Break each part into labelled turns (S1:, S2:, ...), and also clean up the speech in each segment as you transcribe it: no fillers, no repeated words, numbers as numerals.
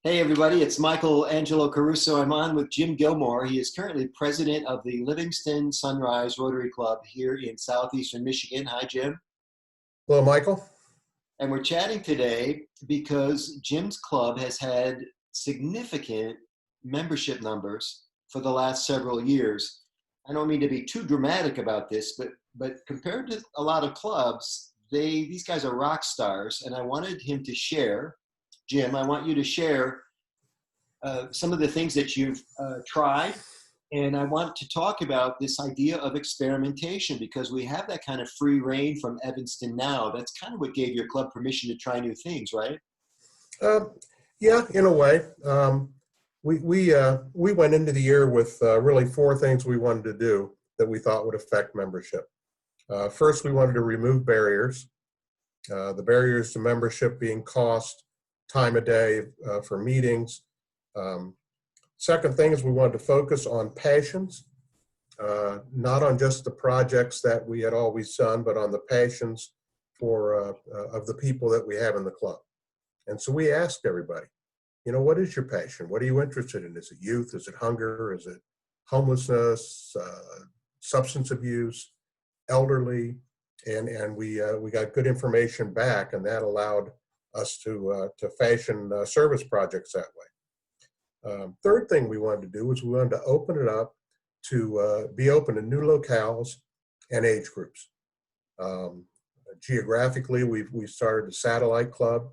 S1: Hey everybody, it's Angelo Caruso. I'm on with Jim Gilmore. He is currently president of the Livingston-Sunrise Rotary Club here in southeastern Michigan. Hi, Jim.
S2: Hello, Michael.
S1: And we're chatting today because Jim's club has had significant membership numbers for the last several years. I don't mean to be too dramatic about this, but compared to a lot of clubs, these guys are rock stars, and I wanted him to share. Jim, I want you to share some of the things that you've tried. And I want to talk about this idea of experimentation because we have that kind of free reign from Evanston now. That's kind of what gave your club permission to try new things, right?
S2: Yeah, in a way. We went into the year with really four things we wanted to do that we thought would affect membership. First, we wanted to remove barriers. The barriers to membership being cost, time of day for meetings. Second thing is we wanted to focus on passions, not on just the projects that we had always done, but on the passions of the people that we have in the club. And so we asked everybody, what is your passion? What are you interested in? Is it youth? Is it hunger? Is it homelessness, substance abuse, elderly? And we got good information back, and that allowed us to fashion service projects that way. Third thing we wanted to do was we wanted to open it up to be open to new locales and age groups. Geographically, we started a satellite club.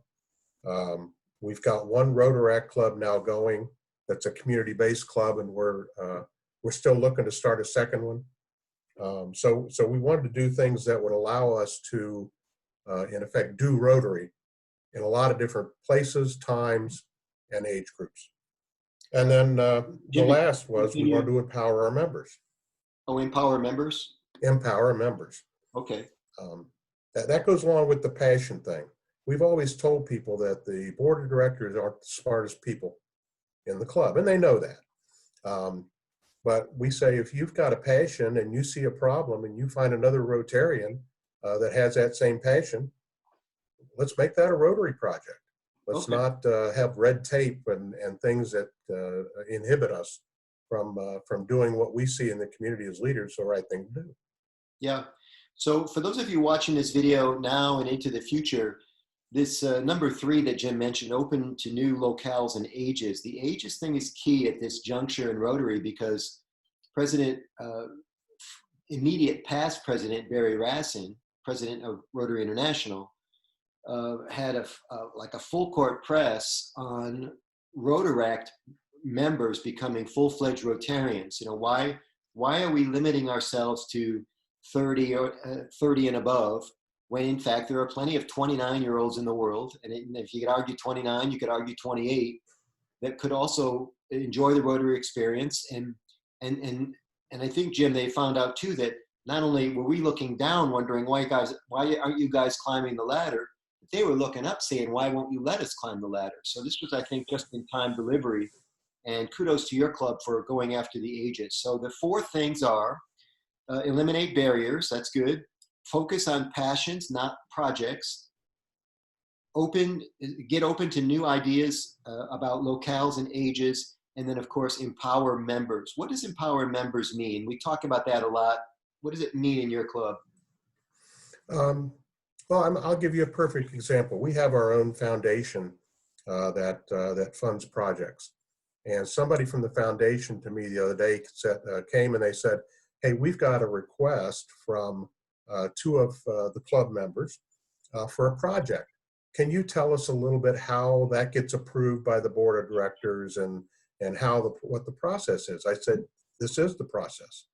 S2: We've got one Rotaract club now going that's a community-based club, and we're still looking to start a second one. So we wanted to do things that would allow us to, in effect, do Rotary in a lot of different places, times, and age groups. And then the last was we wanted to empower our members.
S1: Oh, empower members?
S2: Empower members.
S1: Okay.
S2: That goes along with the passion thing. We've always told people that the board of directors aren't the smartest people in the club, and they know that. But we say if you've got a passion and you see a problem and you find another Rotarian that has that same passion, let's make that a Rotary project. Let's not have red tape and things that inhibit us from doing what we see in the community as leaders, the right thing to do.
S1: Yeah. So for those of you watching this video now and into the future, this number 3 that Jim mentioned, open to new locales and ages. The ages thing is key at this juncture in Rotary because immediate past President Barry Rassin, president of Rotary International, had a full court press on Rotaract members becoming full-fledged Rotarians. Why are we limiting ourselves to 30 and above when in fact there are plenty of 29-year-olds in the world, and if you could argue 29, you could argue 28, that could also enjoy the Rotary experience. And I think, Jim, they found out too that not only were we looking down wondering why aren't you guys climbing the ladder, they were looking up saying, why won't you let us climb the ladder? So this was, I think, just in time delivery, and kudos to your club for going after the ages. So the 4 things are eliminate barriers, that's good. Focus on passions, not projects. Get open to new ideas about locales and ages, and then of course, empower members. What does empower members mean? We talk about that a lot. What does it mean in your club?
S2: Well, I'll give you a perfect example. We have our own foundation that funds projects. And somebody from the foundation to me the other day came and they said, hey, we've got a request from 2 of the club members for a project. Can you tell us a little bit how that gets approved by the board of directors and what the process is? I said, this is the process.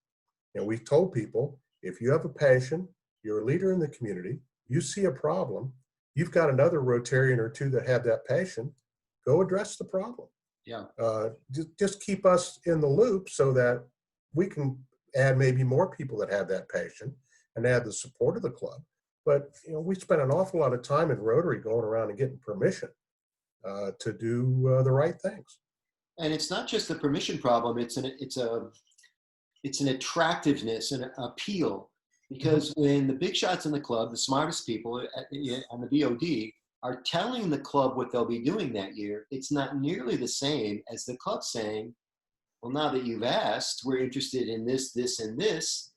S2: And we told people, if you have a passion, you're a leader in the community, you see a problem, you've got another Rotarian or 2 that have that passion, go address the problem.
S1: Yeah.
S2: Just keep us in the loop so that we can add maybe more people that have that passion and add the support of the club. But we spent an awful lot of time in Rotary going around and getting permission to do the right things.
S1: And it's not just the permission problem; it's an attractiveness and an appeal. Because when the big shots in the club, the smartest people on the BOD, are telling the club what they'll be doing that year, it's not nearly the same as the club saying, well, now that you've asked, we're interested in this, this, and this,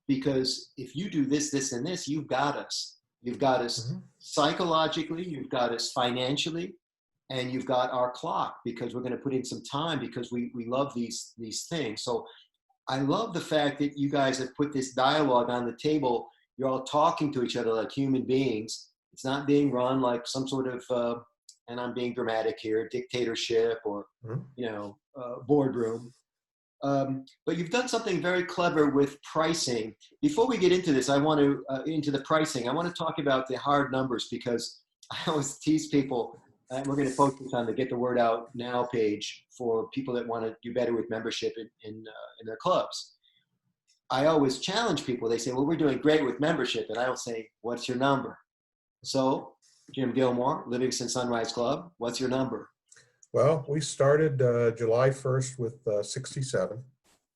S1: because if you do this, this, and this, you've got us. You've got us psychologically, you've got us financially, and you've got our clock, because we're going to put in some time, because we love these things. So I love the fact that you guys have put this dialogue on the table. You're all talking to each other like human beings. It's not being run like some sort of, and I'm being dramatic here, dictatorship or, boardroom. But you've done something very clever with pricing. Before we get into this, I want to, into the pricing, I want to talk about the hard numbers, because I always tease people, and we're going to focus on the Get the Word Out Now page for people that want to do better with membership in their clubs. I always challenge people. They say, well, we're doing great with membership. And I'll say, what's your number? So, Jim Gilmore, Livingston-Sunrise Club, what's your number?
S2: Well, we started July 1st with 67.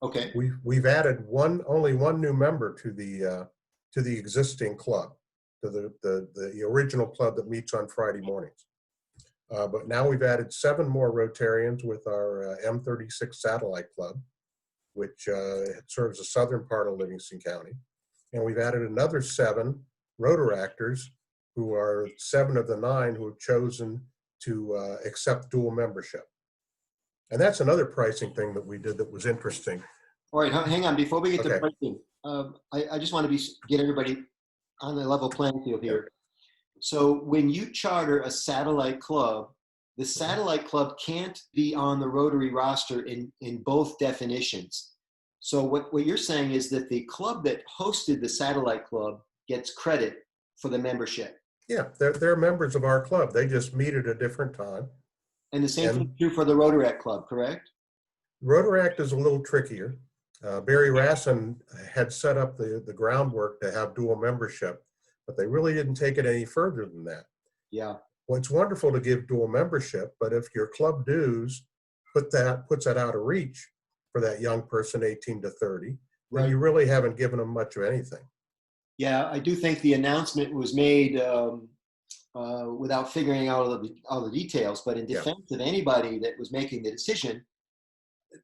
S1: Okay.
S2: We've added only one new member to the existing club, to the original club that meets on Friday mornings. But now we've added 7 more Rotarians with our M36 Satellite Club, which serves the southern part of Livingston County. And we've added another 7 Rotaractors, who are 7 of the 9 who have chosen to accept dual membership. And that's another pricing thing that we did that was interesting.
S1: All right, hang on. Before we get to pricing, I just want to get everybody on the level playing field here. So when you charter a satellite club, the satellite club can't be on the Rotary roster in both definitions. So what you're saying is that the club that hosted the satellite club gets credit for the membership.
S2: Yeah, they're members of our club. They just meet at a different time.
S1: And the same thing is true for the Rotaract Club, correct?
S2: Rotaract is a little trickier. Barry Rassin had set up the groundwork to have dual membership, but they really didn't take it any further than that.
S1: Yeah.
S2: Well, it's wonderful to give dual membership, but if your club dues puts that out of reach for that young person, 18 to 30, then you really haven't given them much of anything.
S1: Yeah, I do think the announcement was made without figuring out all the details, but in defense of anybody that was making the decision,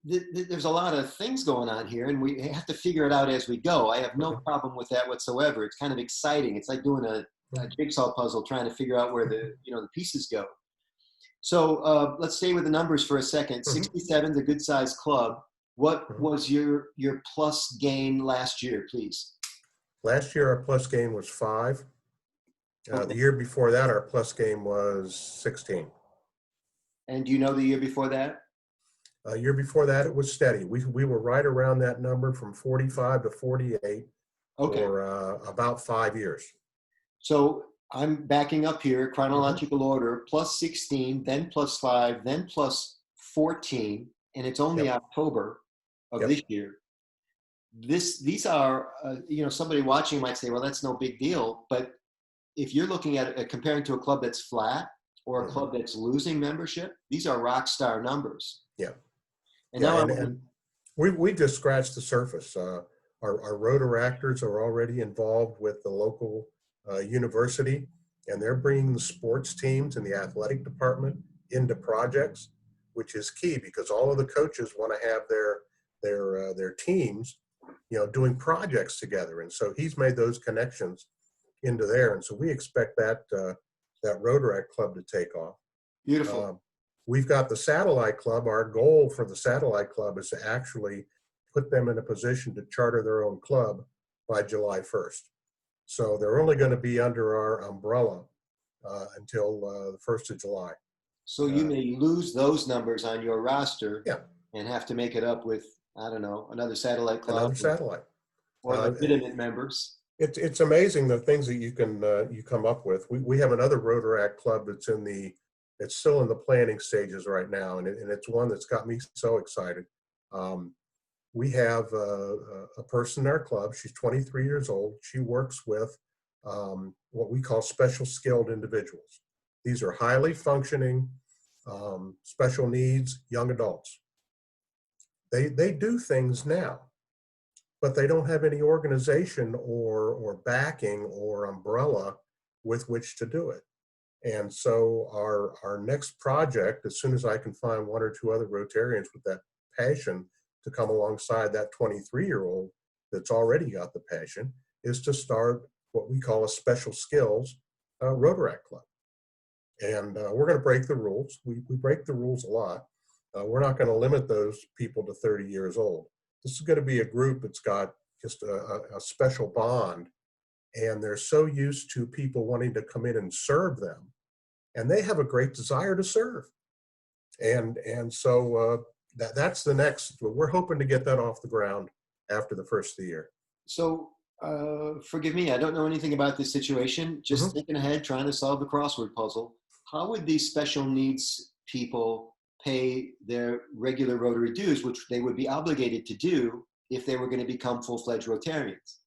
S1: there's a lot of things going on here, and we have to figure it out as we go. I have no problem with that whatsoever. It's kind of exciting. It's like doing a jigsaw puzzle, trying to figure out where the pieces go. So let's stay with the numbers for a second. 67 is a good sized club. What was your plus gain last year, please?
S2: Last year, our plus gain was 5. The year before that, our plus gain was 16.
S1: And do you know the year before that?
S2: Year before that, it was steady. We were right around that number from 45 to 48 for about 5 years.
S1: So I'm backing up here, chronological order, plus 16, then plus 5, then plus 14, and it's only October of this year. These are, somebody watching might say, well, that's no big deal. But if you're looking at it, comparing to a club that's flat or a club that's losing membership, these are rock star numbers.
S2: Yeah.
S1: And
S2: and we just scratched the surface. Our Rotaractors are already involved with the local university, and they're bringing the sports teams and the athletic department into projects, which is key because all of the coaches want to have their teams, doing projects together. And so he's made those connections into there. And so we expect that Rotaract Club to take off.
S1: Beautiful.
S2: We've got the Satellite Club. Our goal for the Satellite Club is to actually put them in a position to charter their own club by July 1st. So they're only going to be under our umbrella until the 1st of July.
S1: So you may lose those numbers on your roster and have to make it up with, I don't know, another satellite club.
S2: Another satellite.
S1: Or legitimate members.
S2: It's amazing the things that you can you come up with. We have another Rotaract club that's it's still in the planning stages right now, and it's one that's got me so excited. We have a person in our club. She's 23 years old. She works with what we call special skilled individuals. These are highly functioning, special needs young adults. They do things now, but they don't have any organization or backing or umbrella with which to do it. And so our next project, as soon as I can find one or two other Rotarians with that passion to come alongside that 23-year-old that's already got the passion, is to start what we call a special skills Rotaract Club. And we're going to break the rules. We break the rules a lot. We're not going to limit those people to 30 years old. This is going to be a group that's got just a special bond, and they're so used to people wanting to come in and serve them, and they have a great desire to serve. And so that's the next. We're hoping to get that off the ground after the first of the year.
S1: So forgive me, I don't know anything about this situation. Just thinking ahead, trying to solve the crossword puzzle. How would these special needs people pay their regular Rotary dues, which they would be obligated to do if they were going to become full-fledged Rotarians?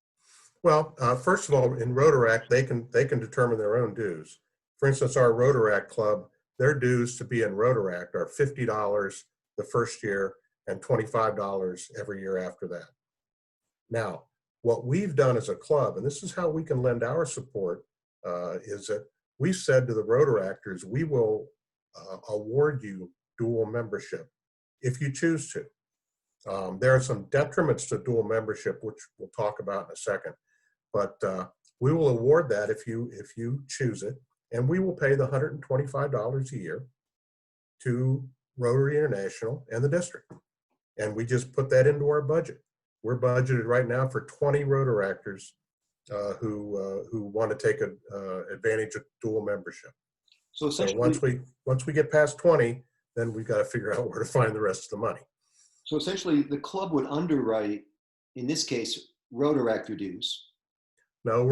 S2: Well, first of all, in Rotaract, they can determine their own dues. For instance, our Rotaract Club, their dues to be in Rotaract are $50 the first year and $25 every year after that. Now, what we've done as a club, and this is how we can lend our support, is that we said to the Rotaractors, we will award you dual membership if you choose to. There are some detriments to dual membership, which we'll talk about in a second, but we will award that if you choose it, and we will pay the $125 a year to Rotary International and the district. And we just put that into our budget. We're budgeted right now for 20 Rotaractors who want to take advantage of dual membership. So once we get past 20, then we've got to figure out where to find the rest of the money.
S1: So essentially, the club would underwrite, in this case, Rotaractor dues.
S2: No,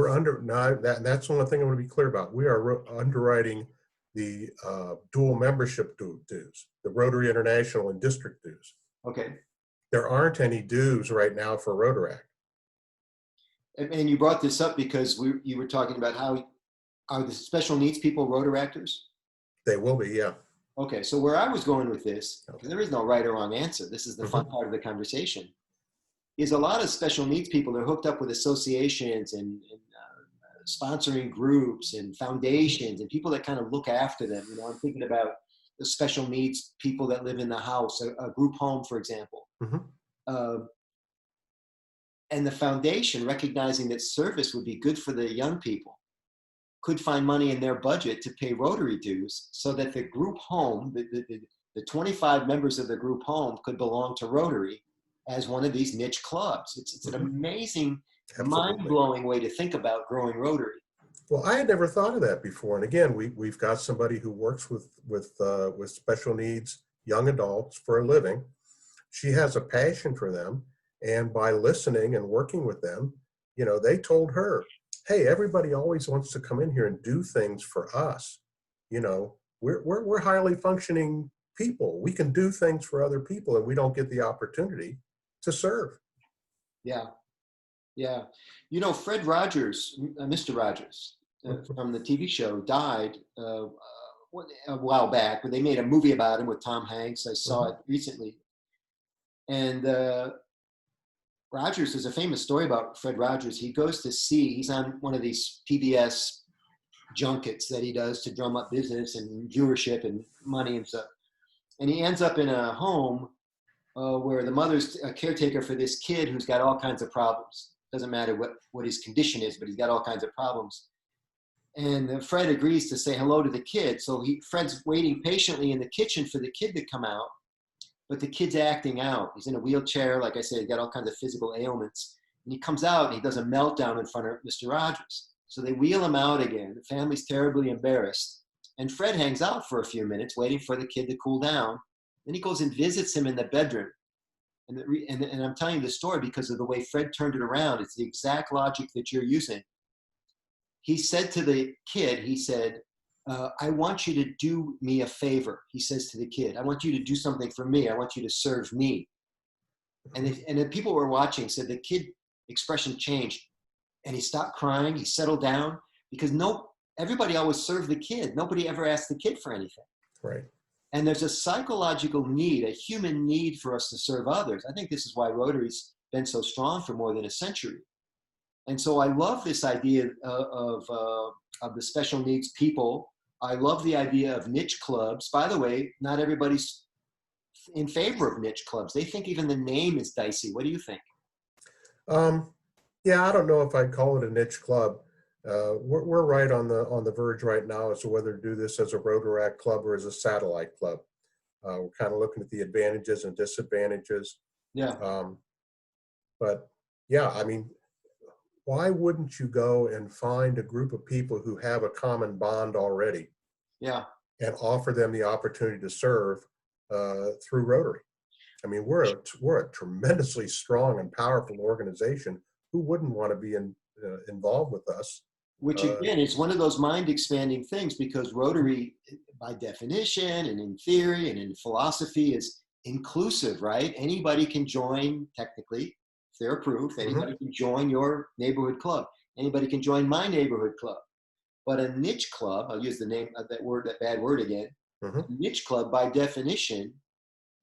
S2: that's the one thing I want to be clear about. We are underwriting the dual membership dues, the Rotary International and district dues.
S1: Okay.
S2: There aren't any dues right now for Rotaract.
S1: And you brought this up because you were talking about how are the special needs people Rotaractors?
S2: They will be, yeah.
S1: Okay, so where I was going with this, because there is no right or wrong answer, this is the fun part of the conversation, is a lot of special needs people are hooked up with associations and sponsoring groups and foundations and people that kind of look after them. You know, I'm thinking about the special needs people that live in the house, a group home, for example. And the foundation, recognizing that service would be good for the young people, could find money in their budget to pay Rotary dues so that the group home, the 25 members of the group home could belong to Rotary as one of these niche clubs. It's an amazing, mind-blowing way to think about growing Rotary.
S2: Well, I had never thought of that before. And again, we've got somebody who works with special needs young adults for a living. She has a passion for them. And by listening and working with them, you know, they told her, hey, everybody always wants to come in here and do things for us. You know, we're highly functioning people. We can do things for other people, and we don't get the opportunity to serve.
S1: Yeah. Yeah. You know, Fred Rogers, Mr. Rogers from the TV show died a while back, but they made a movie about him with Tom Hanks. I saw it recently. And Rogers, there's a famous story about Fred Rogers. He goes to see, he's on one of these PBS junkets that he does to drum up business and viewership and money and stuff. And he ends up in a home where the mother's a caretaker for this kid who's got all kinds of problems. Doesn't matter what his condition is, but he's got all kinds of problems. And Fred agrees to say hello to the kid. So Fred's waiting patiently in the kitchen for the kid to come out. But the kid's acting out. He's in a wheelchair. Like I said, he's got all kinds of physical ailments. And he comes out and he does a meltdown in front of Mr. Rogers. So they wheel him out again. The family's terribly embarrassed. And Fred hangs out for a few minutes, waiting for the kid to cool down. Then he goes and visits him in the bedroom. And I'm telling you this story because of the way Fred turned it around. It's the exact logic that you're using. He said to the kid, he said, I want you to do me a favor, he says to the kid. I want you to do something for me. I want you to serve me. And the people who were watching said the kid expression changed. And he stopped crying. He settled down because everybody always served the kid. Nobody ever asked the kid for anything.
S2: Right.
S1: And there's a psychological need, a human need for us to serve others. I think this is why Rotary's been so strong for more than a century. And so I love this idea of the special needs people I love the idea of niche clubs. By the way, not everybody's in favor of niche clubs. They think even the name is dicey. What do you think?
S2: Um, yeah, I don't know if I'd call it a niche club. We're right on the verge right now as to whether to do this as a Rotaract club or as a satellite club. We're kind of looking at the advantages and disadvantages.
S1: Yeah,
S2: Um, but yeah, I mean, why wouldn't you go and find a group of people who have a common bond already
S1: yeah.
S2: and offer them the opportunity to serve through Rotary? I mean, we're a tremendously strong and powerful organization. Who wouldn't want to be involved with us?
S1: Which again is one of those mind expanding things, because Rotary, by definition and in theory and in philosophy, is inclusive, right? Anybody can join technically, if they're approved. Anybody can join your neighborhood club. Anybody can join my neighborhood club. But a niche club, I'll use the name of that bad word again. A niche club, by definition,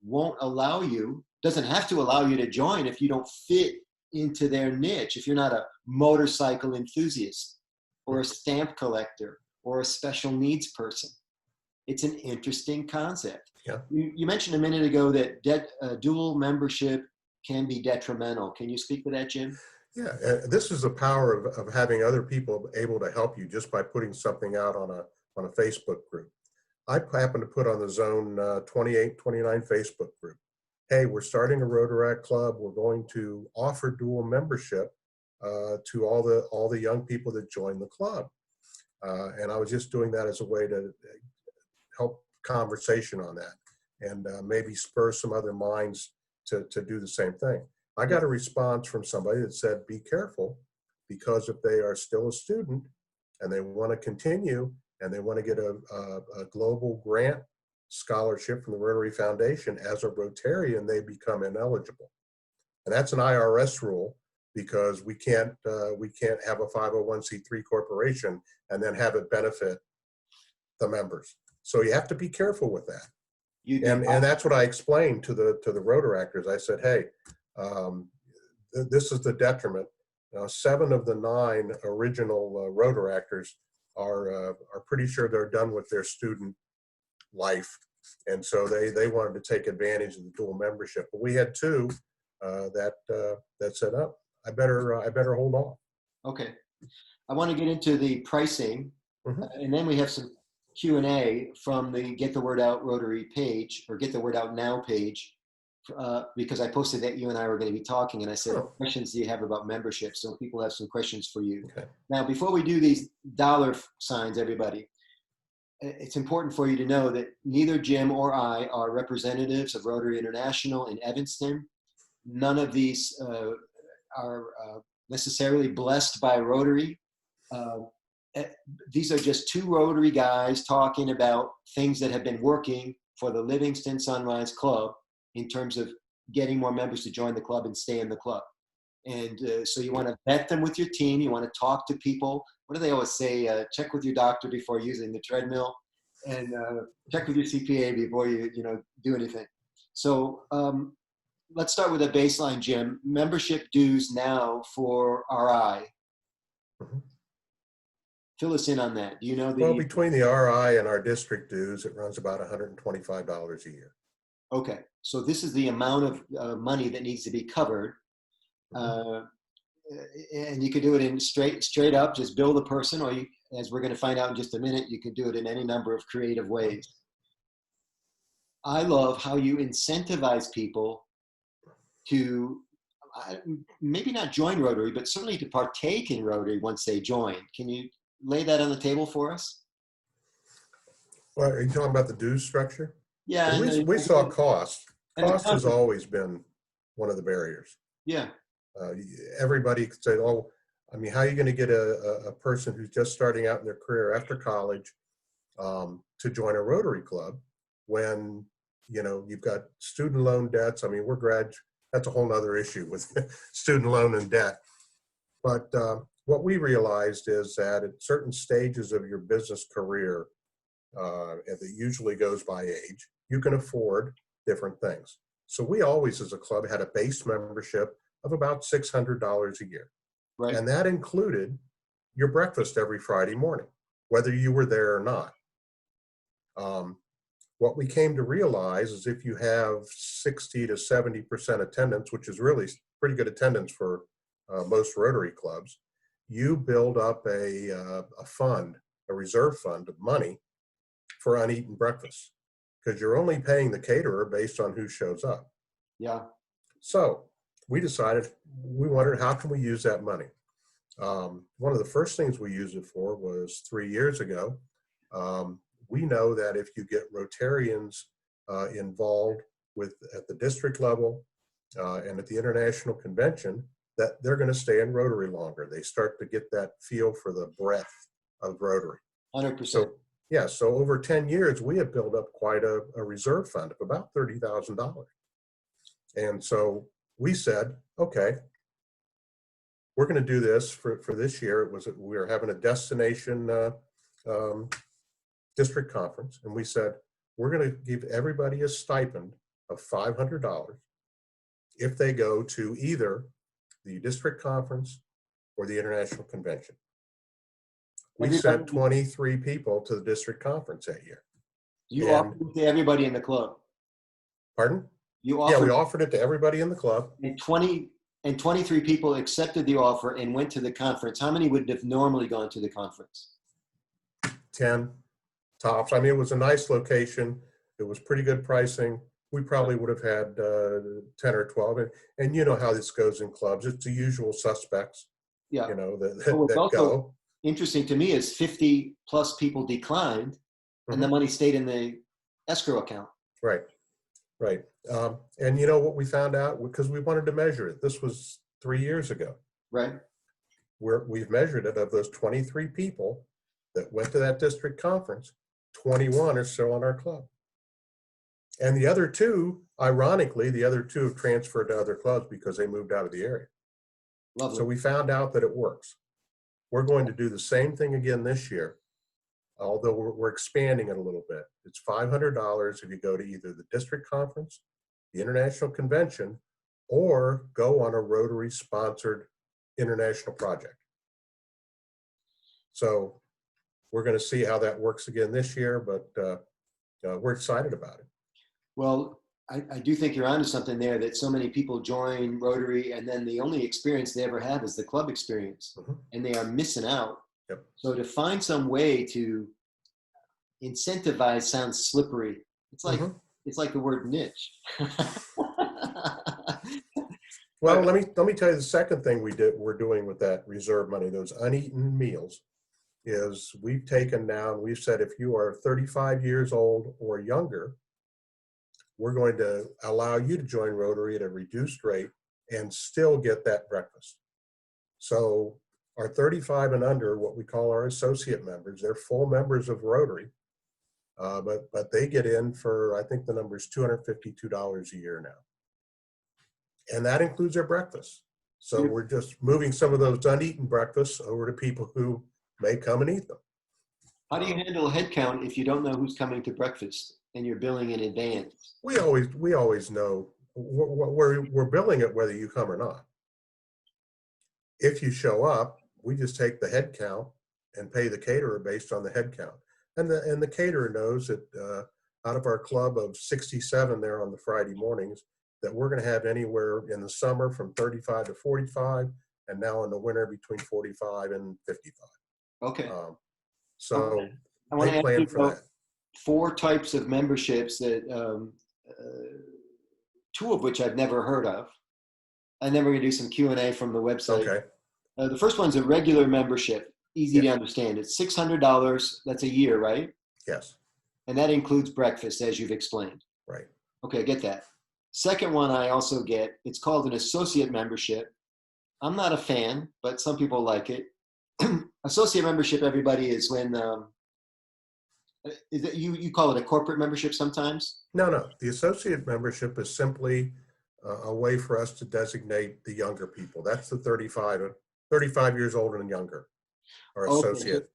S1: won't allow you, doesn't have to allow you to join if you don't fit into their niche. If you're not a motorcycle enthusiast or a stamp collector or a special needs person. It's an interesting concept.
S2: Yeah.
S1: You mentioned a minute ago that dual membership can be detrimental. Can you speak to that, Jim?
S2: Yeah, this is the power of having other people able to help you just by putting something out on a Facebook group. I happen to put on the Zone 28, 29 Facebook group. Hey, we're starting a Rotaract club. We're going to offer dual membership to all the young people that join the club. And I was just doing that as a way to help conversation on that and maybe spur some other minds to do the same thing. I got a response from somebody that said, be careful, because if they are still a student and they want to continue and they want to get a global grant scholarship from the Rotary Foundation as a Rotarian, they become ineligible. And that's an IRS rule, because we can't have a 501c3 corporation and then have it benefit the members. So you have to be careful with that. And that's what I explained to the Rotaractors. I said, hey, this is the detriment. 7 of the 9 original Rotaractors are pretty sure they're done with their student life, and so they wanted to take advantage of the dual membership. But we had 2 that said, "Oh, I better hold on."
S1: Okay, I want to get into the pricing, and then we have some Q&A from the Get the Word Out Rotary page, or Get the Word Out Now page, because I posted that you and I were going to be talking, and I said, what questions do you have about membership? So people have some questions for you.
S2: Okay.
S1: Now, before we do these dollar signs, everybody, it's important for you to know that neither Jim or I are representatives of Rotary International in Evanston. None of these are necessarily blessed by Rotary. These are just 2 Rotary guys talking about things that have been working for the Livingston-Sunrise Club in terms of getting more members to join the club and stay in the club. And so you want to vet them with your team. You want to talk to people. What do they always say? Check with your doctor before using the treadmill, and check with your CPA before you do anything. So let's start with a baseline, Jim. Membership dues now for RI. Fill us in on that. Do you know the?
S2: Well, between the RI and our district dues, it runs about $125 a year.
S1: Okay, so this is the amount of money that needs to be covered. And you could do it in straight up, just bill the person, or you, as we're going to find out in just a minute, you can do it in any number of creative ways. I love how you incentivize people to maybe not join Rotary, but certainly to partake in Rotary once they join. Can you lay that on the table for us?
S2: Well, are you talking about the dues structure?
S1: Yeah.
S2: We saw cost. Cost has always been one of the barriers.
S1: Yeah.
S2: Everybody could say, oh, I mean, how are you going to get a person who's just starting out in their career after college to join a Rotary Club when, you've got student loan debts? I mean, that's a whole other issue with student loan and debt. But what we realized is that at certain stages of your business career, and it usually goes by age, you can afford different things. So we always, as a club, had a base membership of about $600 a year.
S1: Right.
S2: And that included your breakfast every Friday morning, whether you were there or not. What we came to realize is if you have 60 to 70% attendance, which is really pretty good attendance for most Rotary clubs, you build up a fund, a reserve fund of money for uneaten breakfast, because you're only paying the caterer based on who shows up.
S1: Yeah.
S2: So we decided, we wondered, how can we use that money? One of the first things we used it for was 3 years ago. We know that if you get Rotarians involved at the district level and at the international convention, that they're going to stay in Rotary longer. They start to get that feel for the breadth of Rotary.
S1: 100%.
S2: So, yeah, so over 10 years, we have built up quite a reserve fund of about $30,000. And so we said, okay, we're going to do this for this year. We were having a destination district conference, and we said, we're going to give everybody a stipend of $500 if they go to either the district conference or the international convention. We sent 23 people to the district conference that year.
S1: You offered it to everybody in the club.
S2: Pardon?
S1: You offered,
S2: yeah, we offered it to everybody in the club.
S1: And 23 people accepted the offer and went to the conference. How many would have normally gone to the conference?
S2: 10 tops. I mean, it was a nice location. It was pretty good pricing. We probably would have had 10 or 12. And you know how this goes in clubs. It's the usual suspects,
S1: yeah.
S2: You know, that
S1: also
S2: go.
S1: Interesting to me is 50 plus people declined and the money stayed in the escrow account.
S2: Right, right. And you know what we found out? Because we wanted to measure it. This was 3 years ago.
S1: Right.
S2: We've measured it. Of those 23 people that went to that district conference, 21 are still in our club. And the other two, ironically, have transferred to other clubs because they moved out of the area.
S1: Lovely.
S2: So we found out that it works. We're going to do the same thing again this year, although we're expanding it a little bit. It's $500 if you go to either the district conference, the international convention, or go on a Rotary-sponsored international project. So we're going to see how that works again this year, but we're excited about it.
S1: Well, I do think you're onto something there, that so many people join Rotary and then the only experience they ever have is the club experience, and they are missing out.
S2: Yep.
S1: So to find some way to incentivize sounds slippery. It's like it's like the word niche.
S2: Well, let me tell you the second thing we're doing with that reserve money, those uneaten meals, is we've taken now and we've said if you are 35 years old or younger, we're going to allow you to join Rotary at a reduced rate and still get that breakfast. So our 35 and under, what we call our associate members, they're full members of Rotary, but they get in for, I think the number is $252 a year now. And that includes their breakfast. So we're just moving some of those uneaten breakfasts over to people who may come and eat them.
S1: How do you handle headcount if you don't know who's coming to breakfast and you're billing in advance?
S2: We always know we're billing it whether you come or not. If you show up, we just take the head count and pay the caterer based on the head count. And the caterer knows that out of our club of 67 there on the Friday mornings, that we're going to have anywhere in the summer from 35 to 45, and now in the winter between 45 and 55.
S1: Okay.
S2: So
S1: I want to
S2: plan for that.
S1: 4 types of memberships that 2 of which I've never heard of, and then we're going to do some Q&A from the website.
S2: Okay.
S1: The first one's a regular membership, easy to understand. It's $600. That's a year, right?
S2: Yes.
S1: And that includes breakfast, as you've explained.
S2: Right.
S1: Okay, I get that. Second one I also get, it's called an associate membership. I'm not a fan, but some people like it. Associate membership, everybody, is when, is it, you call it a corporate membership sometimes?
S2: No. The associate membership is simply a way for us to designate the younger people. That's the 35 years old and younger, or associate.
S1: Okay.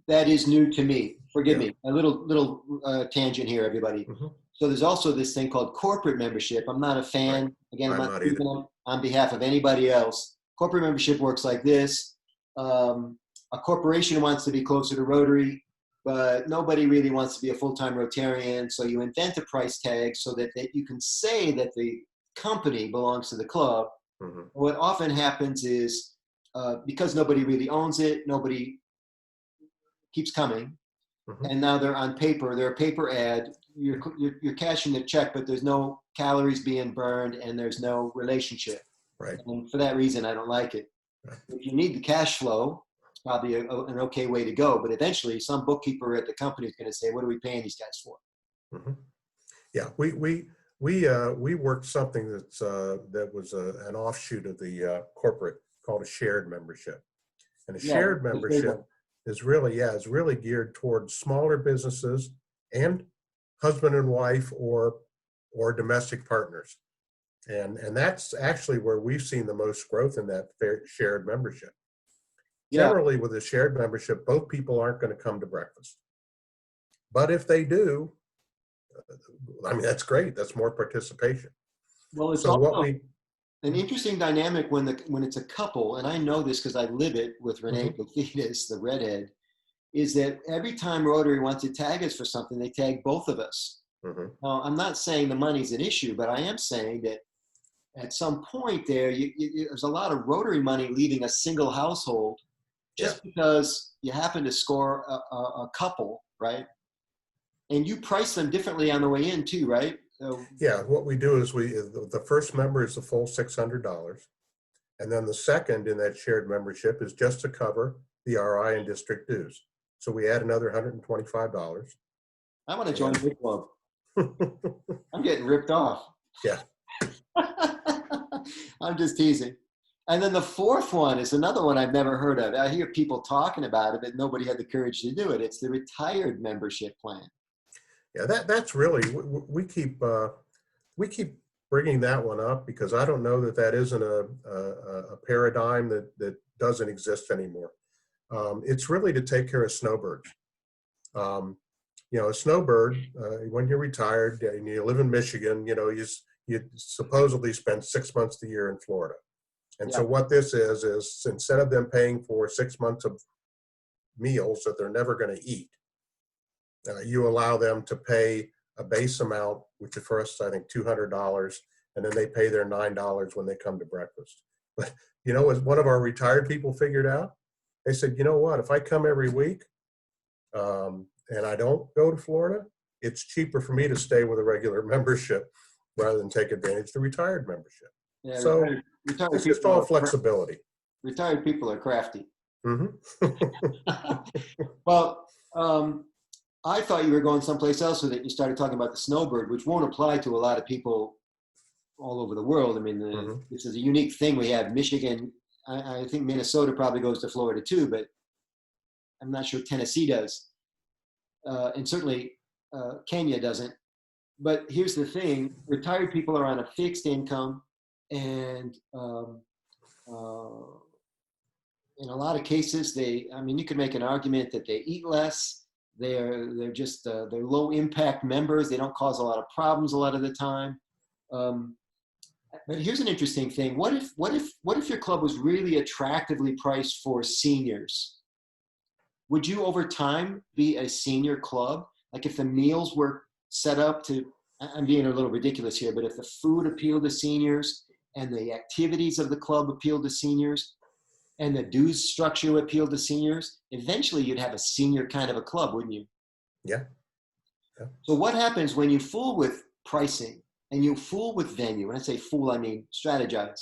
S1: That is new to me. Forgive me. A little tangent here, everybody. So there's also this thing called corporate membership. I'm not a fan. Right. Again, I'm not speaking on behalf of anybody else. Corporate membership works like this. A corporation wants to be closer to Rotary. but nobody really wants to be a full-time Rotarian. So you invent a price tag so that you can say that the company belongs to the club.
S2: Mm-hmm.
S1: What often happens is because nobody really owns it, nobody keeps coming.
S2: Mm-hmm.
S1: And now they're on paper. They're a paper ad. You're cashing the check, but there's no calories being burned and there's no relationship.
S2: Right.
S1: And for that reason, I don't like it.
S2: Right.
S1: If you need the cash flow, it's probably an okay way to go. But eventually, some bookkeeper at the company is going to say, "What are we paying these guys for?"
S2: Mm-hmm. Yeah, we worked something that was an offshoot of the corporate called a shared membership, and a shared membership is really geared towards smaller businesses and husband and wife or domestic partners, and that's actually where we've seen the most growth in that shared membership.
S1: Yeah.
S2: Generally, with a shared membership, both people aren't going to come to breakfast, but if they do, I mean, that's great. That's more participation.
S1: Well, it's
S2: so
S1: also an interesting dynamic when it's a couple, and I know this because I live it with Renee Bofides, the redhead, is that every time Rotary wants to tag us for something, they tag both of us. Now, I'm not saying the money's an issue, but I am saying that at some point there, there's a lot of Rotary money leaving a single household just because you happen to score a couple, right? And you price them differently on the way in too, right?
S2: Yeah, what we do is the first member is the full $600. And then the second in that shared membership is just to cover the RI and district dues. So we add another $125.
S1: I want to join the club. I'm getting ripped off.
S2: Yeah.
S1: I'm just teasing. And then the fourth one is another one I've never heard of. I hear people talking about it, but nobody had the courage to do it. It's the retired membership plan.
S2: Yeah, that's really, we keep bringing that one up because I don't know that isn't a paradigm that doesn't exist anymore. It's really to take care of snowbirds. A snowbird, when you're retired and you live in Michigan, you supposedly spend 6 months a year in Florida. And so what this is instead of them paying for 6 months of meals that they're never going to eat, you allow them to pay a base amount, which is for us, I think, $200, and then they pay their $9 when they come to breakfast. But as one of our retired people figured out, they said, you know what, if I come every week and I don't go to Florida, it's cheaper for me to stay with a regular membership rather than take advantage of the retired membership. Yeah, so retired it's just all flexibility.
S1: Retired people are crafty.
S2: Mm-hmm.
S1: Well, I thought you were going someplace else with it. You started talking about the snowbird, which won't apply to a lot of people all over the world. I mean, this is a unique thing we have. Michigan, I think Minnesota probably goes to Florida too, but I'm not sure Tennessee does. And certainly Kenya doesn't. But here's the thing, retired people are on a fixed income, and in a lot of cases, you could make an argument that they eat less. They're low impact members. They don't cause a lot of problems a lot of the time. But here's an interesting thing. What if your club was really attractively priced for seniors? Would you over time be a senior club? Like if the meals were set up to, I'm being a little ridiculous here, but if the food appealed to seniors and the activities of the club appealed to seniors, and the dues structure appealed to seniors, eventually you'd have a senior kind of a club, wouldn't you?
S2: Yeah.
S1: So what happens when you fool with pricing and you fool with venue? When I say fool, I mean strategize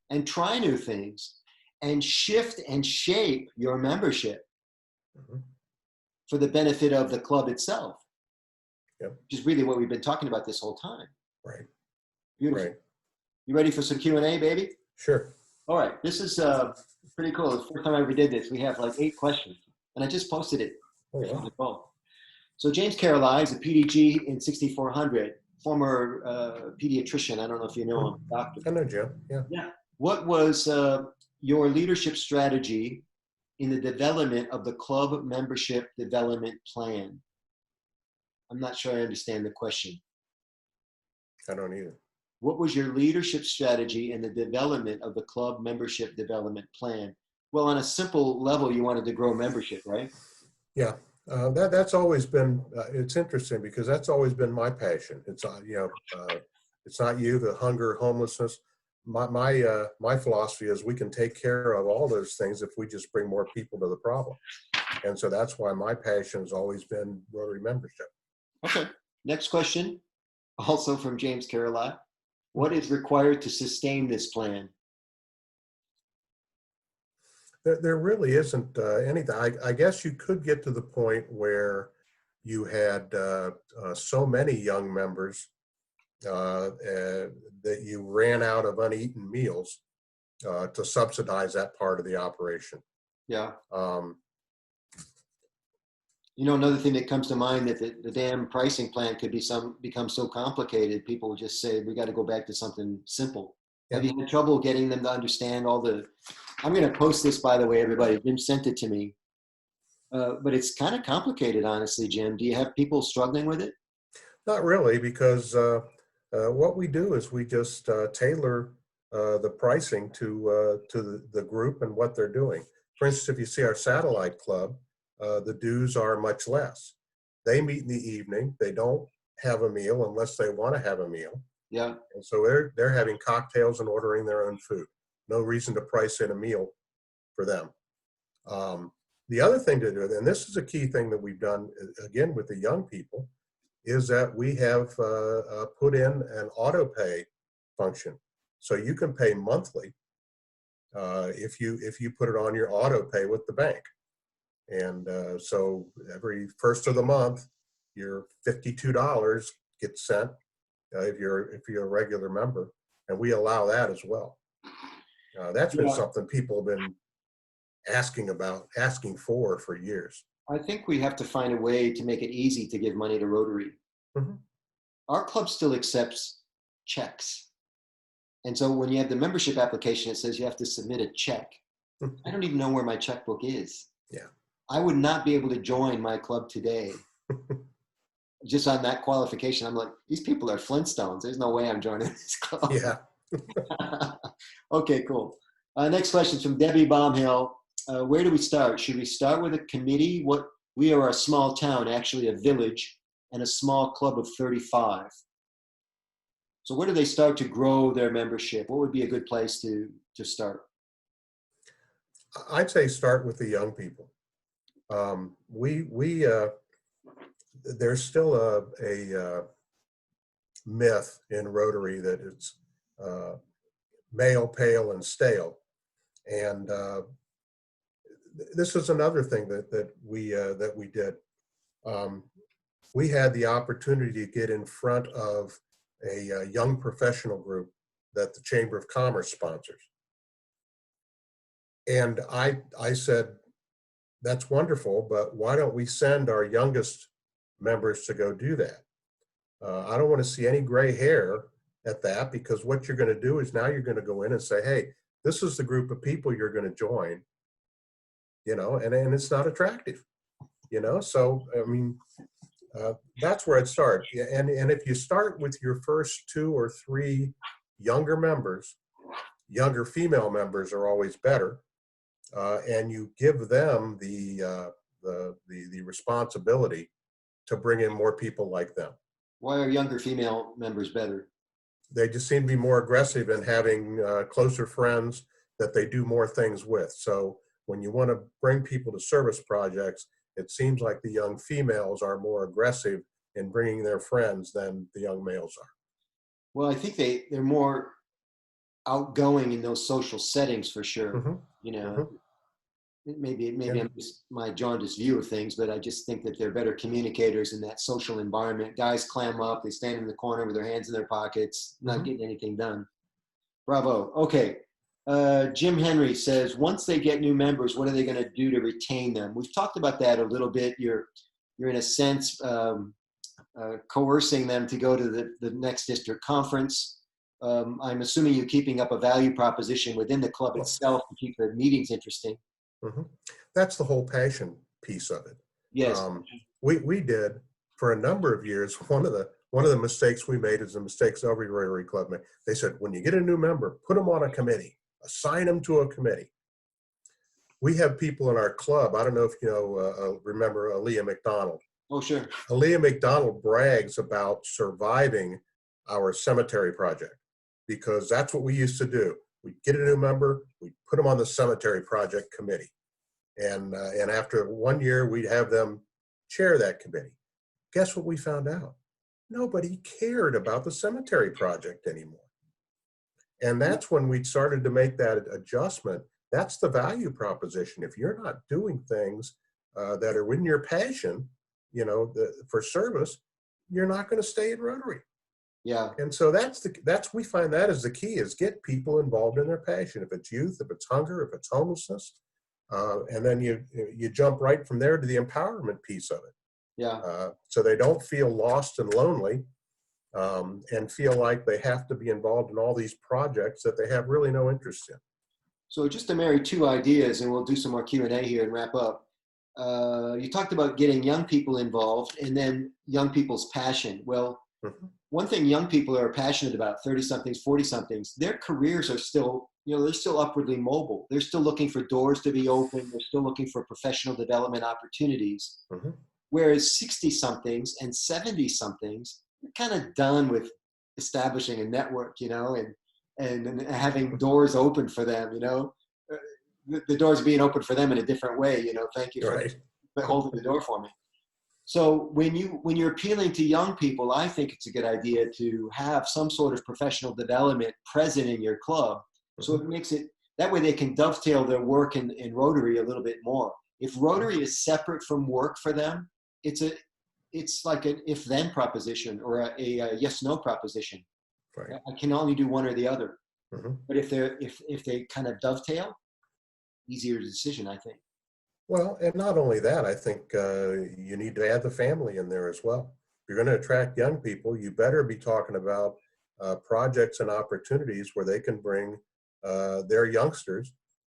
S1: and try new things and shift and shape your membership for the benefit of the club itself.
S2: Yep.
S1: Which is really what we've been talking about this whole time.
S2: Right.
S1: Beautiful.
S2: Right.
S1: You ready for some Q&A, baby?
S2: Sure.
S1: All right. This is pretty cool. It's the first time I ever did this. We have like 8 questions, and I just posted it.
S2: Oh, wow.
S1: So James Caroli is a PDG in 6400, former pediatrician. I don't know if you know him, doctor.
S2: I know Jim. Yeah.
S1: Yeah. What was your leadership strategy in the development of the club membership development plan? I'm not sure I understand the question.
S2: I don't either.
S1: What was your leadership strategy in the development of the club membership development plan? Well, on a simple level, you wanted to grow membership, right?
S2: Yeah. That's always been, it's interesting because that's always been my passion. It's, it's not you, the hunger, homelessness. My philosophy is we can take care of all those things if we just bring more people to the problem. And so that's why my passion has always been Rotary membership.
S1: Okay. Next question, also from James Caroline. What is required to sustain this plan?
S2: There really isn't anything. I guess you could get to the point where you had so many young members that you ran out of uneaten meals to subsidize that part of the operation.
S1: Yeah. Another thing that comes to mind that the damn pricing plan could become so complicated, people will just say, we got to go back to something simple. Yeah. Have you had trouble getting them to understand I'm going to post this, by the way, everybody. Jim sent it to me. But it's kind of complicated, honestly, Jim. Do you have people struggling with it?
S2: Not really, because what we do is we just tailor the pricing to the group and what they're doing. For instance, if you see our satellite club, the dues are much less. They meet in the evening. They don't have a meal unless they want to have a meal.
S1: Yeah.
S2: And so they're having cocktails and ordering their own food. No reason to price in a meal for them. The other thing to do, and this is a key thing that we've done, again, with the young people, is that we have put in an auto pay function. So you can pay monthly if you put it on your auto pay with the bank. And so every first of the month, your $52 gets sent if you're a regular member, and we allow that as well. That's been something people have been asking for years.
S1: I think we have to find a way to make it easy to give money to Rotary. Mm-hmm. Our club still accepts checks. And so when you have the membership application, it says you have to submit a check. I don't even know where my checkbook is.
S2: Yeah.
S1: I would not be able to join my club today. Just on that qualification, I'm like, these people are Flintstones. There's no way I'm joining this club.
S2: Yeah.
S1: Okay, cool. Next question is from Debbie Baumhill. Where do we start? Should we start with a committee? We are a small town, actually a village, and a small club of 35. So where do they start to grow their membership? What would be a good place to start?
S2: I'd say start with the young people. There's still a myth in Rotary that it's male, pale, and stale. And this is another thing that we did. We had the opportunity to get in front of a young professional group that the Chamber of Commerce sponsors. And I said, that's wonderful, but why don't we send our youngest members to go do that? I don't want to see any gray hair at that, because what you're going to do is now you're going to go in and say, hey, this is the group of people you're going to join, and it's not attractive, So, I mean, that's where it starts. And if you start with your first 2 or 3 younger members, younger female members are always better. And you give them the responsibility to bring in more people like them.
S1: Why are younger female members better?
S2: They just seem to be more aggressive in having closer friends that they do more things with. So when you want to bring people to service projects, it seems like the young females are more aggressive in bringing their friends than the young males are.
S1: Well, I think they're more outgoing in those social settings for sure. Mm-hmm. Mm-hmm. Maybe I'm just my jaundiced view of things, but I just think that they're better communicators in that social environment. Guys clam up, they stand in the corner with their hands in their pockets, not getting anything done. Bravo. Okay. Jim Henry says, once they get new members, what are they going to do to retain them? We've talked about that a little bit. You're in a sense coercing them to go to the next district conference. I'm assuming you're keeping up a value proposition within the club itself to keep the meetings interesting.
S2: Mm-hmm. That's the whole passion piece of it.
S1: Yes.
S2: We did for a number of years. One of the mistakes we made is the mistakes every Rotary Club made. They said, when you get a new member, put them on a committee, assign them to a committee. We have people in our club. I don't know if you know, remember Aaliyah McDonald.
S1: Oh, sure.
S2: Aaliyah McDonald brags about surviving our cemetery project because that's what we used to do. We'd get a new member, we'd put them on the cemetery project committee. And after 1 year, we'd have them chair that committee. Guess what we found out? Nobody cared about the cemetery project anymore. And that's when we started to make that adjustment. That's the value proposition. If you're not doing things that are in your passion, you know, for service, you're not going to stay in Rotary.
S1: Yeah.
S2: And so we find that as the key, is get people involved in their passion. If it's youth, if it's hunger, if it's homelessness, and then you jump right from there to the empowerment piece of it.
S1: Yeah.
S2: So they don't feel lost and lonely, and feel like they have to be involved in all these projects that they have really no interest in.
S1: So just to marry two ideas, and we'll do some more Q&A here and wrap up. You talked about getting young people involved and then young people's passion. Well, one thing young people are passionate about, 30-somethings, 40-somethings, their careers are still, you know, they're still upwardly mobile. They're still looking for doors to be open. They're still looking for professional development opportunities. Whereas 60-somethings and 70-somethings, they're kind of done with establishing a network, you know, and having doors open for them, you know. The doors being open for them in a different way, you know. Thank you for holding the door for me. So when you're appealing to young people, I think it's a good idea to have some sort of professional development present in your club. So it makes it, that way they can dovetail their work in Rotary a little bit more. If Rotary is separate from work for them, it's like an if-then proposition or a yes-no proposition.
S2: Right.
S1: I can only do one or the other. But if they kind of dovetail, easier decision, I think.
S2: Well, and not only that, I think you need to add the family in there as well. If you're going to attract young people, you better be talking about projects and opportunities where they can bring their youngsters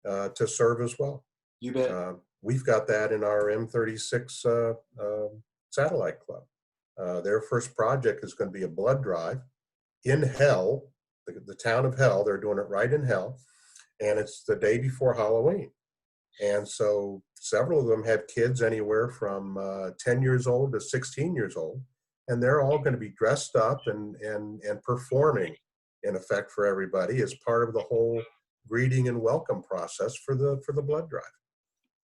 S2: to serve as well.
S1: You bet.
S2: We've got that in our M36 satellite club. Their first project is going to be a blood drive in Hell, the town of Hell. They're doing it right in Hell. And it's the day before Halloween. And so several of them have kids anywhere from 10 years old to 16 years old. And they're all going to be dressed up and performing, in effect, for everybody as part of the whole greeting and welcome process for the blood drive.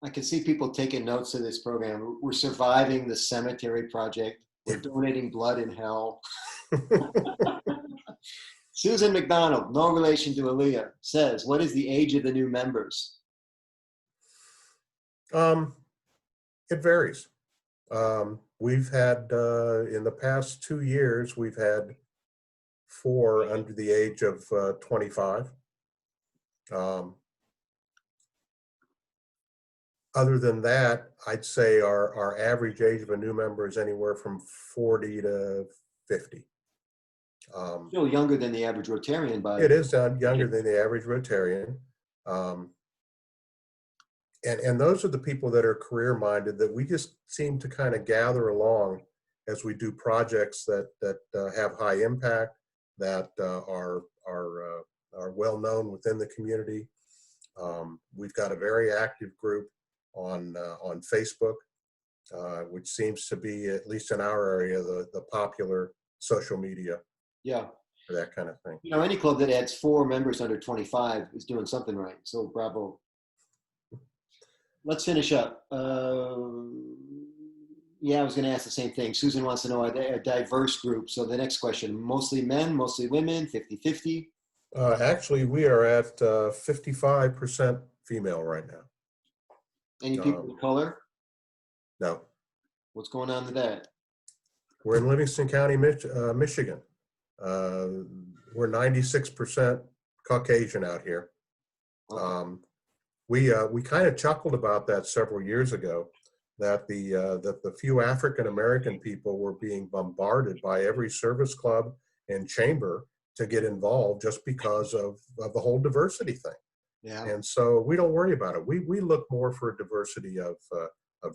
S1: I can see people taking notes of this program. We're surviving the cemetery project. We're donating blood in Hell. Susan McDonald, no relation to Aaliyah, says, what is the age of the new members?
S2: It varies. We've had, in the past 2 years, we've had 4 under the age of 25. Other than that, I'd say our average age of a new member is anywhere from 40 to 50.
S1: Still younger than the average Rotarian, by
S2: it is younger than the average Rotarian. And those are the people that are career minded that we just seem to kind of gather along as we do projects that have high impact, that are well known within the community. We've got a very active group on Facebook, which seems to be, at least in our area, the popular social media. Yeah. For that kind of thing.
S1: You know, any club that adds 4 members under 25 is doing something right. So bravo. Let's finish up. Yeah, I was going to ask the same thing. Susan wants to know, are they a diverse group? So the next question, mostly men, mostly women, 50-50?
S2: Actually, we are at 55% female right now.
S1: Any people of color?
S2: No.
S1: What's going on with that?
S2: We're in Livingston County, Michigan. We're 96% Caucasian out here. Okay. We kind of chuckled about that several years ago, that the few African American people were being bombarded by every service club and chamber to get involved just because of the whole diversity thing. Yeah. And so we don't worry about it. We look more for a diversity of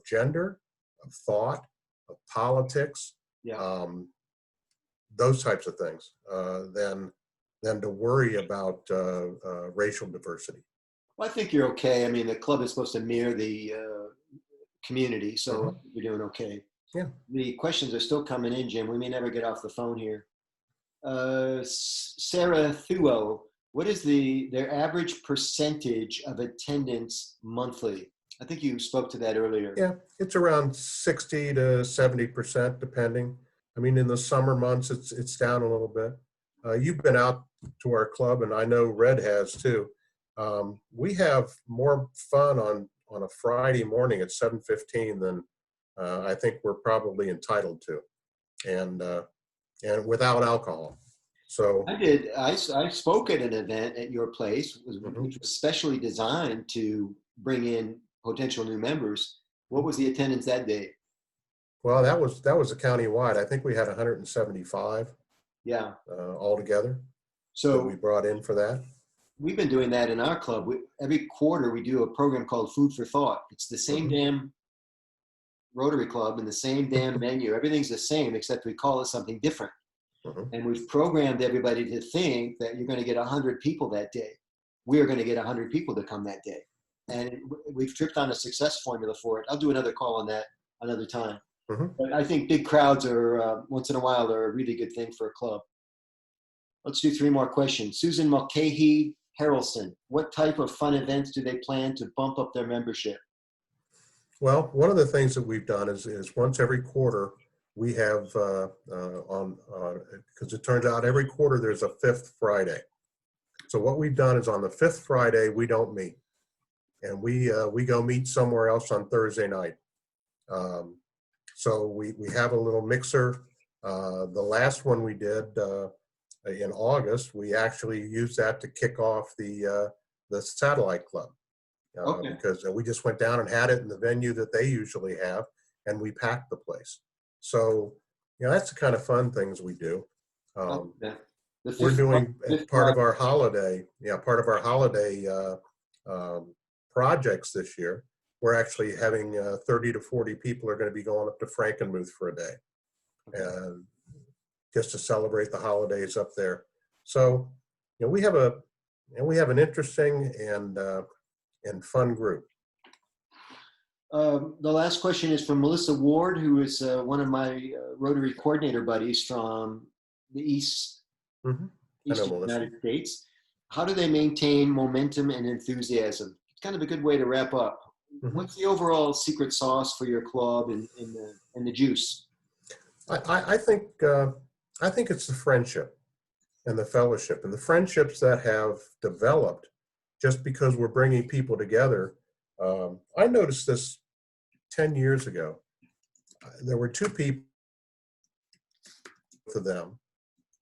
S2: gender, of thought, of politics, yeah. Those types of things, than to worry about racial diversity.
S1: Well, I think you're okay. I mean, the club is supposed to mirror the community, so
S2: Mhm.
S1: you're doing okay.
S2: Yeah.
S1: The questions are still coming in, Jim. We may never get off the phone here. Sarah Thuo, what is their average percentage of attendance monthly? I think you spoke to that earlier.
S2: Yeah, it's around 60 to 70%, depending. I mean, in the summer months, it's down a little bit. You've been out to our club, and I know Red has too. We have more fun on a Friday morning at 7:15 than I think we're probably entitled to, and without alcohol. So,
S1: I did. I spoke at an event at your place,
S2: mhm.
S1: which was specially designed to bring in potential new members. What was the attendance that day?
S2: Well, that was a county-wide. I think we had 175
S1: Yeah.
S2: altogether that we
S1: So
S2: brought in for that.
S1: we've been doing that in our club. Every quarter, we do a program called Food for Thought. It's the same
S2: Mhm.
S1: damn Rotary Club and the same damn menu. Everything's the same, except we call it something different.
S2: Mhm.
S1: And we've programmed everybody to think that you're going to get 100 people that day. We're going to get 100 people to come that day. And we've tripped on a success formula for it. I'll do another call on that another time.
S2: Mhm.
S1: But I think big crowds are, once in a while, are a really good thing for a club. Let's do three more questions. Susan Mulcahy Harrelson, what type of fun events do they plan to bump up their membership?
S2: Well, one of the things that we've done is once every quarter we have because it turns out every quarter there's a fifth Friday. So what we've done is on the fifth Friday we don't meet, and we go meet somewhere else on Thursday night. Um, so we have a little mixer. The last one we did in August, we actually used that to kick off the satellite club.
S1: Okay.
S2: Because we just went down and had it in the venue that they usually have, and we packed the place. So, that's the kind of fun things we do. Um,
S1: Yeah. The
S2: we're doing
S1: fifth
S2: part of
S1: Friday.
S2: our holiday, projects this year. We're actually having 30 to 40 people are going to be going up to Frankenmuth for a day, and just to celebrate the holidays up there. So, we have an interesting and fun group.
S1: The last question is from Melissa Ward, who is one of my Rotary coordinator buddies from the
S2: Mm-hmm. I know
S1: Eastern
S2: Melissa.
S1: United States. How do they maintain momentum and enthusiasm? It's kind of a good way to wrap up.
S2: Mm-hmm.
S1: What's the overall secret sauce for your club and the juice?
S2: I think it's the friendship and the fellowship and the friendships that have developed just because we're bringing people together. I noticed this 10 years ago. There were two people for them.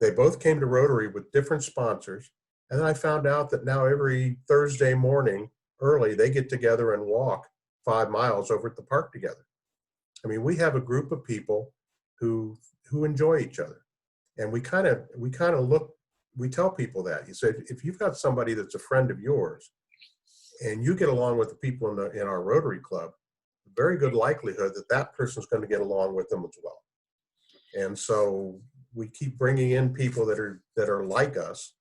S2: They both came to Rotary with different sponsors. And then I found out that now every Thursday morning early, they get together and walk 5 miles over at the park together. I mean, we have a group of people who enjoy each other. And we kind of we tell people that. You said, if you've got somebody that's a friend of yours and you get along with the people in our Rotary Club, very good likelihood that that person's going to get along with them as well. And so we keep bringing in people that are like us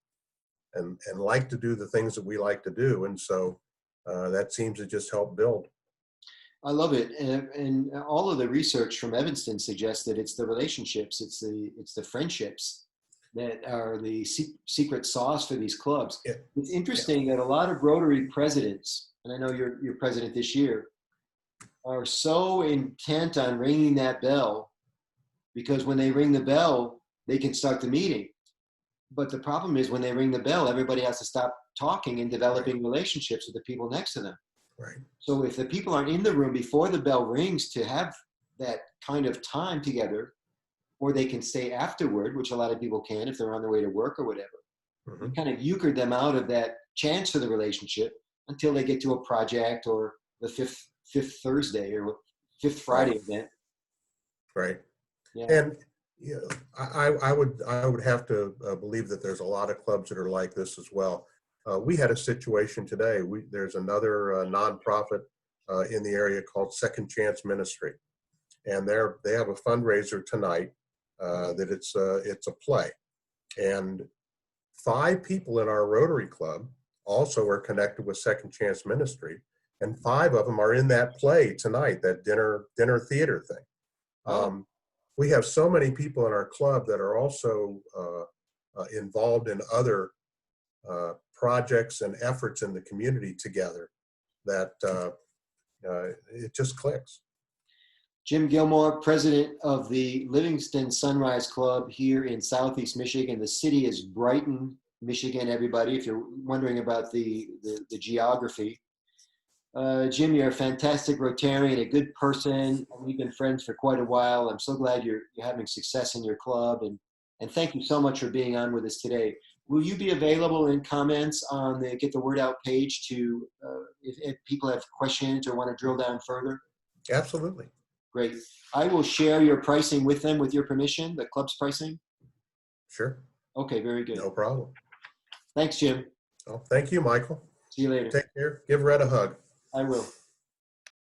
S2: and like to do the things that we like to do. And so that seems to just help build.
S1: I love it, and all of the research from Evanston suggests that it's the relationships, it's the friendships that are the secret sauce for these clubs.
S2: Yeah.
S1: It's
S2: Yeah.
S1: interesting that a lot of Rotary presidents, and I know you're president this year, are so intent on ringing that bell because when they ring the bell, they can start the meeting. But the problem is when they ring the bell, everybody has to stop talking and developing relationships with the people next to them.
S2: Right.
S1: So if the people aren't in the room before the bell rings to have that kind of time together, or they can stay afterward, which a lot of people can if they're on their way to work or whatever, you
S2: Mm-hmm.
S1: kind of euchred them out of that chance for the relationship until they get to a project or the fifth Thursday or fifth
S2: Right.
S1: Friday event.
S2: Right.
S1: Yeah.
S2: And I would have to believe that there's a lot of clubs that are like this as well. We had a situation today. There's another nonprofit in the area called Second Chance Ministry, and they have a fundraiser tonight that it's a play, and 5 people in our Rotary Club also are connected with Second Chance Ministry, and 5 of them are in that play tonight, that dinner theater thing. We have so many people in our club that are also involved in other projects and efforts in the community together that it just clicks.
S1: Jim Gilmore, president of the Livingston-Sunrise Club here in Southeast Michigan. The city is Brighton, Michigan, everybody, if you're wondering about the geography. Jim, you're a fantastic Rotarian, a good person. We've been friends for quite a while. I'm so glad you're having success in your club, and thank you so much for being on with us today. Will you be available in comments on the Get the Word Out page to, if people have questions or want to drill down further?
S2: Absolutely.
S1: Great. I will share your pricing with them with your permission, the club's pricing.
S2: Sure.
S1: Okay, very good.
S2: No problem.
S1: Thanks, Jim.
S2: Oh, thank you, Michael.
S1: See you later.
S2: Take care. Give Red a hug.
S1: I will.